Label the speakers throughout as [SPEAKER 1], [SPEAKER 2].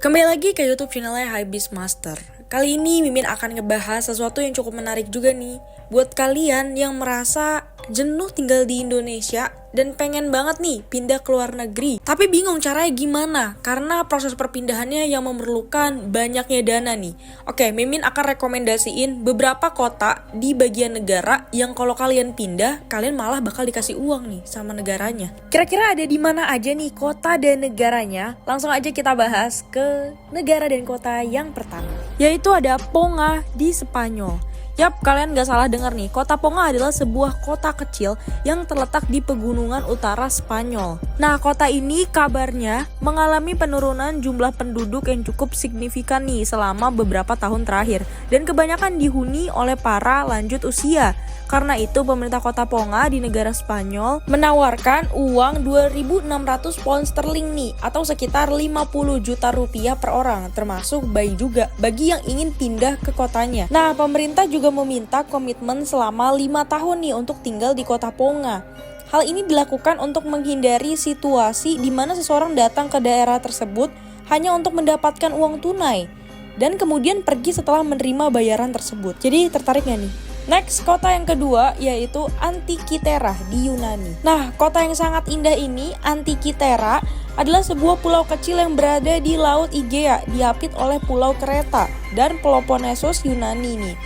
[SPEAKER 1] Kembali lagi ke YouTube channelnya Hypebeast Master. Kali ini Mimin akan ngebahas sesuatu yang cukup menarik juga nih. Buat kalian yang merasa jenuh tinggal di Indonesia dan pengen banget nih pindah ke luar negeri, tapi bingung caranya gimana karena proses perpindahannya yang memerlukan banyaknya dana nih. Oke, Mimin akan rekomendasiin beberapa kota di bagian negara yang kalau kalian pindah, kalian malah bakal dikasih uang nih sama negaranya. Kira-kira ada di mana aja nih kota dan negaranya? Langsung aja kita bahas ke negara dan kota yang pertama, yaitu ada Ponga di Spanyol. Yap, kalian gak salah dengar nih, kota Ponga adalah sebuah kota kecil yang terletak di pegunungan utara Spanyol. Nah, kota ini kabarnya mengalami penurunan jumlah penduduk yang cukup signifikan nih selama beberapa tahun terakhir. Dan kebanyakan dihuni oleh para lanjut usia. Karena itu pemerintah kota Ponga di negara Spanyol menawarkan uang 2.600 pound sterling nih, atau sekitar 50 juta rupiah per orang, termasuk bayi juga, bagi yang ingin pindah ke kotanya. Nah, pemerintah juga meminta komitmen selama 5 tahun nih untuk tinggal di kota Ponga. Hal ini dilakukan untuk menghindari situasi di mana seseorang datang ke daerah tersebut hanya untuk mendapatkan uang tunai dan kemudian pergi setelah menerima bayaran tersebut. Jadi tertarik gak nih? Next, kota yang kedua yaitu Antikythera di Yunani. Nah, kota yang sangat indah ini, Antikythera, adalah sebuah pulau kecil yang berada di Laut Egea, diapit oleh Pulau Kreta dan Peloponnesos Yunani nih.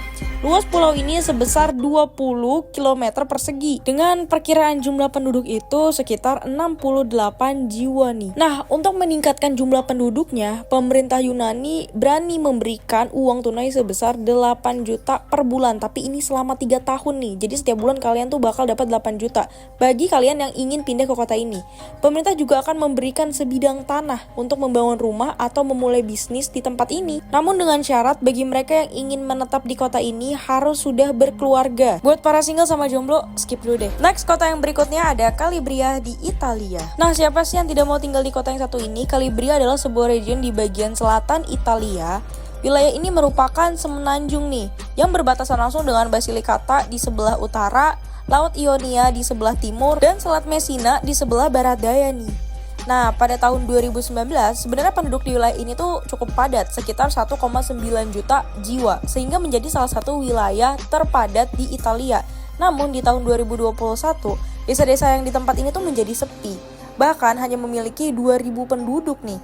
[SPEAKER 1] Luas pulau ini sebesar 20 km persegi. Dengan perkiraan jumlah penduduk itu sekitar 68 jiwa nih. Nah, untuk meningkatkan jumlah penduduknya, pemerintah Yunani berani memberikan uang tunai sebesar 8 juta per bulan. Tapi ini selama 3 tahun nih. Jadi setiap bulan kalian tuh bakal dapat 8 juta. Bagi kalian yang ingin pindah ke kota ini. Pemerintah juga akan memberikan sebidang tanah untuk membangun rumah atau memulai bisnis di tempat ini. Namun dengan syarat bagi mereka yang ingin menetap di kota ini harus sudah berkeluarga. Buat para single sama jomblo, skip dulu deh. Next, kota yang berikutnya ada Calabria di Italia. Nah, siapa sih yang tidak mau tinggal di kota yang satu ini? Calabria adalah sebuah region di bagian selatan Italia. Wilayah ini merupakan semenanjung nih, yang berbatasan langsung dengan Basilicata di sebelah utara, Laut Ionia di sebelah timur, dan Selat Messina di sebelah barat daya nih. Nah, pada tahun 2019, sebenarnya penduduk di wilayah ini tuh cukup padat, sekitar 1,9 juta jiwa, sehingga menjadi salah satu wilayah terpadat di Italia. Namun di tahun 2021, desa-desa yang di tempat ini tuh menjadi sepi, bahkan hanya memiliki 2.000 penduduk nih.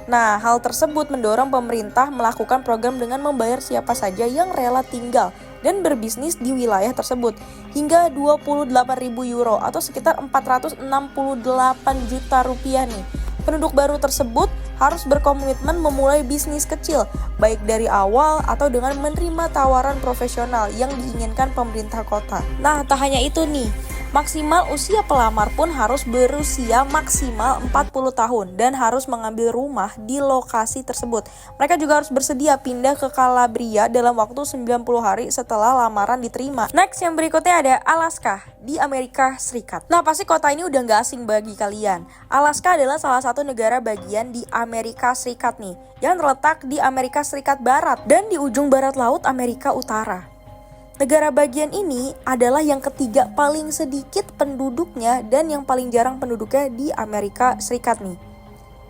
[SPEAKER 1] Nah, hal tersebut mendorong pemerintah melakukan program dengan membayar siapa saja yang rela tinggal dan berbisnis di wilayah tersebut hingga 28.000 euro atau sekitar 468 juta rupiah nih. Penduduk baru tersebut harus berkomitmen memulai bisnis kecil, baik dari awal atau dengan menerima tawaran profesional yang diinginkan pemerintah kota. Nah, tak hanya itu nih, maksimal usia pelamar pun harus berusia maksimal 40 tahun dan harus mengambil rumah di lokasi tersebut. Mereka juga harus bersedia pindah ke Calabria dalam waktu 90 hari setelah lamaran diterima. Next, yang berikutnya ada Alaska di Amerika Serikat. Nah, pasti kota ini udah gak asing bagi kalian. Alaska adalah salah satu negara bagian di Amerika Serikat nih, yang terletak di Amerika Serikat Barat dan di ujung barat laut Amerika Utara. Negara bagian ini adalah yang ketiga paling sedikit penduduknya dan yang paling jarang penduduknya di Amerika Serikat nih.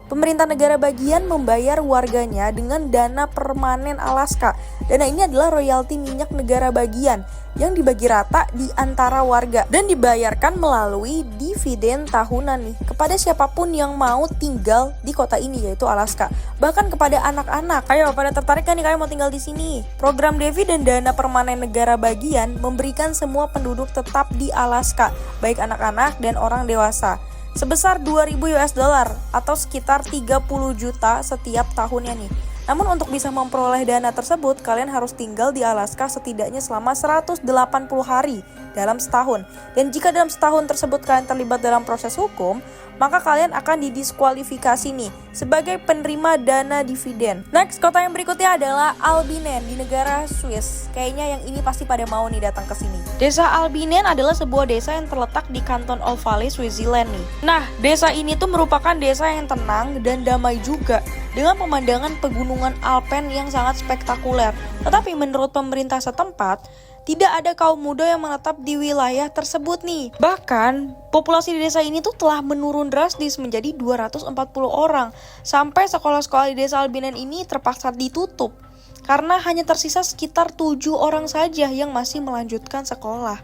[SPEAKER 1] Pemerintah negara bagian membayar warganya dengan dana permanen Alaska. Dana ini adalah royalti minyak negara bagian yang dibagi rata di antara warga dan dibayarkan melalui dividen tahunan nih kepada siapapun yang mau tinggal di kota ini, yaitu Alaska. Bahkan kepada anak-anak. Ayo, pada tertarik kan nih kalian mau tinggal di sini? Program dividen dana permanen negara bagian memberikan semua penduduk tetap di Alaska, baik anak-anak dan orang dewasa, sebesar 2.000 US dollar atau sekitar 30 juta setiap tahunnya nih. Namun untuk bisa memperoleh dana tersebut, kalian harus tinggal di Alaska setidaknya selama 180 hari dalam setahun. Dan jika dalam setahun tersebut kalian terlibat dalam proses hukum, maka kalian akan didiskualifikasi nih sebagai penerima dana dividen. Next, kota yang berikutnya adalah Albinen di negara Swiss. Kayaknya yang ini pasti pada mau nih datang ke sini. Desa Albinen adalah sebuah desa yang terletak di kanton Old Valley, Switzerland nih. Nah, desa ini tuh merupakan desa yang tenang dan damai juga, dengan pemandangan pegunungan Alpen yang sangat spektakuler. Tetapi menurut pemerintah setempat, tidak ada kaum muda yang menetap di wilayah tersebut nih. Bahkan, populasi di desa ini tuh telah menurun drastis menjadi 240 orang. Sampai sekolah-sekolah di desa Albinan ini terpaksa ditutup. Karena hanya tersisa sekitar 7 orang saja yang masih melanjutkan sekolah.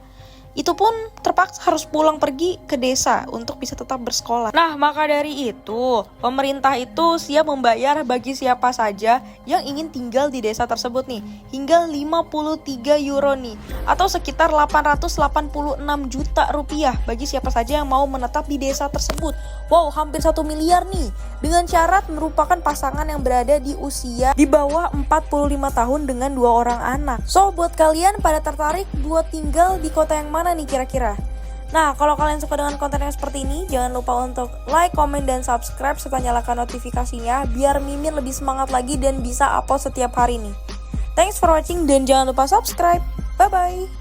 [SPEAKER 1] Itu pun terpaksa harus pulang pergi ke desa untuk bisa tetap bersekolah. Nah, maka dari itu, pemerintah itu siap membayar bagi siapa saja yang ingin tinggal di desa tersebut nih, hingga 53 euro nih, atau sekitar 886 juta rupiah bagi siapa saja yang mau menetap di desa tersebut. Wow, hampir 1 miliar nih, dengan syarat merupakan pasangan yang berada di usia di bawah 45 tahun dengan 2 orang anak. So, buat kalian pada tertarik buat tinggal di kota yang mana nih kira-kira? Nah, kalau kalian suka dengan konten yang seperti ini, jangan lupa untuk like, komen, dan subscribe serta nyalakan notifikasinya biar Mimin lebih semangat lagi dan bisa upload setiap hari nih. Thanks for watching dan jangan lupa subscribe. Bye-bye.